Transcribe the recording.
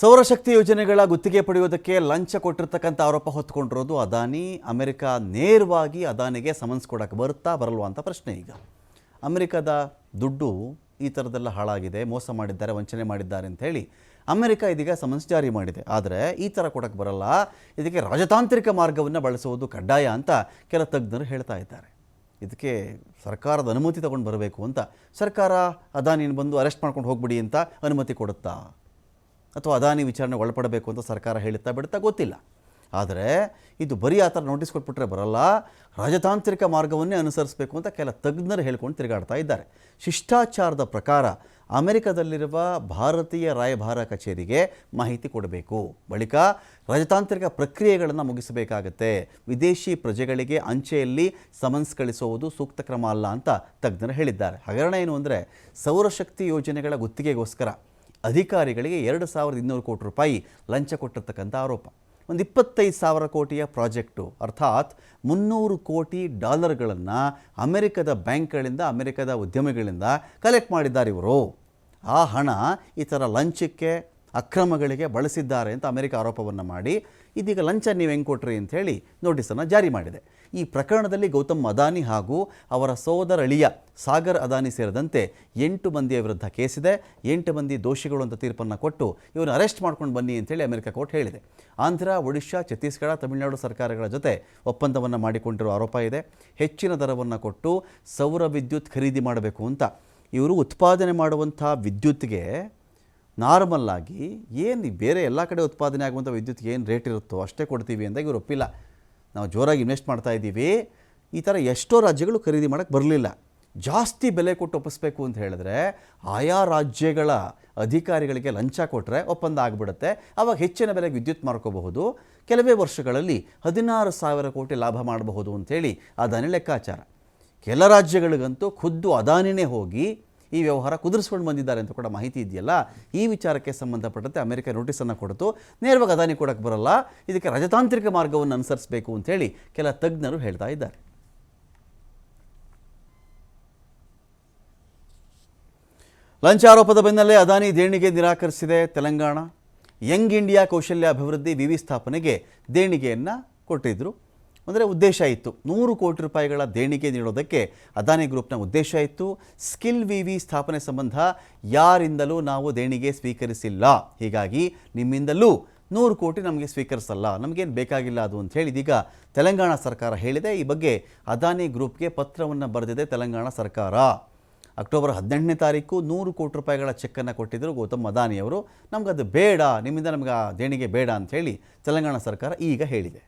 ಸೌರಶಕ್ತಿ ಯೋಜನೆಗಳ ಗುತ್ತಿಗೆ ಪಡೆಯುವುದಕ್ಕೆ ಲಂಚ ಕೊಟ್ಟಿರ್ತಕ್ಕಂಥ ಆರೋಪ ಹೊತ್ತುಕೊಂಡಿರೋದು ಅದಾನಿ. ಅಮೆರಿಕ ನೇರವಾಗಿ ಅದಾನಿಗೆ ಸಮನ್ಸ್ ಕೊಡಕ್ಕೆ ಬರಲ್ವಾ ಅಂತ ಪ್ರಶ್ನೆ. ಈಗ ಅಮೆರಿಕದ ದುಡ್ಡು ಈ ಥರದ್ದೆಲ್ಲ ಹಾಳಾಗಿದೆ, ಮೋಸ ಮಾಡಿದ್ದಾರೆ, ವಂಚನೆ ಮಾಡಿದ್ದಾರೆ ಅಂತ ಹೇಳಿ ಅಮೆರಿಕ ಇದೀಗ ಸಮನ್ಸ್ ಜಾರಿ ಮಾಡಿದೆ. ಆದರೆ ಈ ಥರ ಕೊಡಕ್ಕೆ ಬರಲ್ಲ, ಇದಕ್ಕೆ ರಾಜತಾಂತ್ರಿಕ ಮಾರ್ಗವನ್ನು ಬಳಸುವುದು ಕಡ್ಡಾಯ ಅಂತ ಕೆಲ ತಜ್ಞರು ಹೇಳ್ತಾ ಇದ್ದಾರೆ. ಇದಕ್ಕೆ ಸರ್ಕಾರದ ಅನುಮತಿ ತಗೊಂಡು ಬರಬೇಕು ಅಂತ. ಸರ್ಕಾರ ಅದಾನಿನ ಬಂದು ಅರೆಸ್ಟ್ ಮಾಡ್ಕೊಂಡು ಹೋಗ್ಬಿಡಿ ಅಂತ ಅನುಮತಿ ಕೊಡುತ್ತಾ, ಅಥವಾ ಅದಾನಿ ವಿಚಾರಣೆ ಒಳಪಡಬೇಕು ಅಂತ ಸರ್ಕಾರ ಹೇಳುತ್ತಾ ಬಿಡುತ್ತಾ ಗೊತ್ತಿಲ್ಲ. ಆದರೆ ಇದು ಬರೀ ಆ ಥರ ನೋಟಿಸ್ ಕೊಟ್ಬಿಟ್ರೆ ಬರಲ್ಲ, ರಾಜತಾಂತ್ರಿಕ ಮಾರ್ಗವನ್ನೇ ಅನುಸರಿಸಬೇಕು ಅಂತ ಕೆಲ ತಜ್ಞರು ಹೇಳ್ಕೊಂಡು ತಿರುಗಾಡ್ತಾ ಇದ್ದಾರೆ. ಶಿಷ್ಟಾಚಾರದ ಪ್ರಕಾರ ಅಮೆರಿಕದಲ್ಲಿರುವ ಭಾರತೀಯ ರಾಯಭಾರ ಕಚೇರಿಗೆ ಮಾಹಿತಿ ಕೊಡಬೇಕು, ಬಳಿಕ ರಾಜತಾಂತ್ರಿಕ ಪ್ರಕ್ರಿಯೆಗಳನ್ನು ಮುಗಿಸಬೇಕಾಗತ್ತೆ. ವಿದೇಶಿ ಪ್ರಜೆಗಳಿಗೆ ಅಂಚೆಯಲ್ಲಿ ಸಮನ್ಸ್ ಕಳಿಸುವುದು ಸೂಕ್ತ ಕ್ರಮ ಅಲ್ಲ ಅಂತ ತಜ್ಞರು ಹೇಳಿದ್ದಾರೆ. ಹಗರಣ ಏನು ಅಂದರೆ, ಸೌರಶಕ್ತಿ ಯೋಜನೆಗಳ ಗುತ್ತಿಗೆಗೋಸ್ಕರ ಅಧಿಕಾರಿಗಳಿಗೆ 2,200 ಕೋಟಿ ರೂಪಾಯಿ ಲಂಚ ಕೊಟ್ಟಿರ್ತಕ್ಕಂಥ ಆರೋಪ. ಒಂದು 25,000 ಕೋಟಿಯ ಪ್ರಾಜೆಕ್ಟು, ಅರ್ಥಾತ್ $300 ಕೋಟಿ ಅಮೆರಿಕದ ಬ್ಯಾಂಕ್ಗಳಿಂದ, ಅಮೆರಿಕದ ಉದ್ಯಮಿಗಳಿಂದ ಕಲೆಕ್ಟ್ ಮಾಡಿದ್ದಾರೆ ಇವರು. ಆ ಹಣ ಈ ಥರ ಲಂಚಕ್ಕೆ, ಅಕ್ರಮಗಳಿಗೆ ಬಳಸಿದ್ದಾರೆ ಅಂತ ಅಮೆರಿಕ ಆರೋಪವನ್ನು ಮಾಡಿ ಇದೀಗ ಲಂಚ ನೀವು ಹೆಂಗೆ ಕೊಟ್ರಿ ಅಂಥೇಳಿ ನೋಟಿಸನ್ನು ಜಾರಿ ಮಾಡಿದೆ. ಈ ಪ್ರಕರಣದಲ್ಲಿ ಗೌತಮ್ ಅದಾನಿ ಹಾಗೂ ಅವರ ಸೋದರಳಿಯ ಸಾಗರ್ ಅದಾನಿ ಸೇರಿದಂತೆ 8 ಮಂದಿಯ ವಿರುದ್ಧ ಕೇಸಿದೆ. 8 ಮಂದಿ ದೋಷಿಗಳು ಅಂತ ತೀರ್ಪನ್ನು ಕೊಟ್ಟು ಇವ್ರನ್ನ ಅರೆಸ್ಟ್ ಮಾಡ್ಕೊಂಡು ಬನ್ನಿ ಅಂತೇಳಿ ಅಮೆರಿಕ ಕೋರ್ಟ್ ಹೇಳಿದೆ. ಆಂಧ್ರ, ಒಡಿಶಾ, ಛತ್ತೀಸ್ಗಢ, ತಮಿಳುನಾಡು ಸರ್ಕಾರಗಳ ಜೊತೆ ಒಪ್ಪಂದವನ್ನು ಮಾಡಿಕೊಂಡಿರುವ ಆರೋಪ ಇದೆ. ಹೆಚ್ಚಿನ ದರವನ್ನು ಕೊಟ್ಟು ಸೌರ ವಿದ್ಯುತ್ ಖರೀದಿ ಮಾಡಬೇಕು ಅಂತ. ಇವರು ಉತ್ಪಾದನೆ ಮಾಡುವಂಥ ವಿದ್ಯುತ್ಗೆ ನಾರ್ಮಲ್ಲಾಗಿ ಏನು ಬೇರೆ ಎಲ್ಲ ಕಡೆ ಉತ್ಪಾದನೆ ಆಗುವಂಥ ವಿದ್ಯುತ್ಗೆ ಏನು ರೇಟ್ ಇರುತ್ತೋ ಅಷ್ಟೇ ಕೊಡ್ತೀವಿ ಅಂದಾಗ ಇವರು ಒಪ್ಪಿಲ್ಲ. ನಾವು ಜೋರಾಗಿ ಇನ್ವೆಸ್ಟ್ ಮಾಡ್ತಾ ಇದ್ದೀವಿ, ಈ ಥರ ಎಷ್ಟೋ ರಾಜ್ಯಗಳು ಖರೀದಿ ಮಾಡೋಕ್ಕೆ ಬರಲಿಲ್ಲ. ಜಾಸ್ತಿ ಬೆಲೆ ಕೊಟ್ಟು ಒಪ್ಪಿಸ್ಬೇಕು ಅಂತ ಹೇಳಿದ್ರೆ ಆಯಾ ರಾಜ್ಯಗಳ ಅಧಿಕಾರಿಗಳಿಗೆ ಲಂಚ ಕೊಟ್ಟರೆ ಒಪ್ಪಂದ ಆಗಿಬಿಡುತ್ತೆ. ಆವಾಗ ಹೆಚ್ಚಿನ ಬೆಲೆಗೆ ವಿದ್ಯುತ್ ಮಾರ್ಕೋಬಹುದು. ಕೆಲವೇ ವರ್ಷಗಳಲ್ಲಿ 16,000 ಕೋಟಿ ಲಾಭ ಮಾಡಬಹುದು ಅಂಥೇಳಿ ಅದಾನಿ ಲೆಕ್ಕಾಚಾರ. ಕೆಲ ರಾಜ್ಯಗಳಿಗಂತೂ ಖುದ್ದು ಅದಾನಿನೇ ಹೋಗಿ ಈ ವ್ಯವಹಾರ ಕುದುರಿಸ್ಕೊಂಡು ಬಂದಿದ್ದಾರೆ ಅಂತ ಕೂಡ ಮಾಹಿತಿ ಇದೆಯಲ್ಲ. ಈ ವಿಚಾರಕ್ಕೆ ಸಂಬಂಧಪಟ್ಟಂತೆ ಅಮೆರಿಕ ನೋಟಿಸನ್ನು ಕೊಡ್ತು. ನೇರವಾಗಿ ಅದಾನಿ ಕೊಡೋಕ್ಕೆ ಬರಲ್ಲ, ಇದಕ್ಕೆ ರಾಜತಾಂತ್ರಿಕ ಮಾರ್ಗವನ್ನು ಅನುಸರಿಸಬೇಕು ಅಂತೇಳಿ ಕೆಲ ತಜ್ಞರು ಹೇಳ್ತಾ ಇದ್ದಾರೆ. ಲಂಚ ಆರೋಪದ ಬೆನ್ನಲ್ಲೇ ಅದಾನಿ ದೇಣಿಗೆ ನಿರಾಕರಿಸಿದೆ ತೆಲಂಗಾಣ. ಯಂಗ್ ಇಂಡಿಯಾ ಕೌಶಲ್ಯ ಅಭಿವೃದ್ಧಿ ವಿವಿ ಸ್ಥಾಪನೆಗೆ ದೇಣಿಗೆಯನ್ನು ಕೊಟ್ಟಿದ್ದರು. ಅಂದರೆ ಉದ್ದೇಶ ಇತ್ತು, 100 ಕೋಟಿ ರೂಪಾಯಿಗಳ ದೇಣಿಗೆ ನೀಡೋದಕ್ಕೆ ಅದಾನಿ ಗ್ರೂಪ್ನ ಉದ್ದೇಶ ಇತ್ತು. ಸ್ಕಿಲ್ ವಿವಿ ಸ್ಥಾಪನೆ ಸಂಬಂಧ ಯಾರಿಂದಲೂ ನಾವು ದೇಣಿಗೆ ಸ್ವೀಕರಿಸಿಲ್ಲ, ಹೀಗಾಗಿ ನಿಮ್ಮಿಂದಲೂ 100 ಕೋಟಿ ನಮಗೆ ಸ್ವೀಕರಿಸಲ್ಲ, ನಮಗೇನು ಬೇಕಾಗಿಲ್ಲ ಅದು ಅಂತ ಹೇಳಿ ಇದೀಗ ತೆಲಂಗಾಣ ಸರ್ಕಾರ ಹೇಳಿದೆ. ಈ ಬಗ್ಗೆ ಅದಾನಿ ಗ್ರೂಪ್ಗೆ ಪತ್ರವನ್ನು ಬರೆದಿದೆ ತೆಲಂಗಾಣ ಸರ್ಕಾರ. ಅಕ್ಟೋಬರ್ 18ನೇ ತಾರೀಕು 100 ಕೋಟಿ ರೂಪಾಯಿಗಳ ಚೆಕ್ಕನ್ನು ಕೊಟ್ಟಿದ್ದರು ಗೌತಮ್ ಅದಾನಿಯವರು. ನಮಗದು ಬೇಡ, ನಿಮ್ಮಿಂದ ನಮಗೆ ಆ ದೇಣಿಗೆ ಬೇಡ ಅಂಥೇಳಿ ತೆಲಂಗಾಣ ಸರ್ಕಾರ ಈಗ ಹೇಳಿದೆ.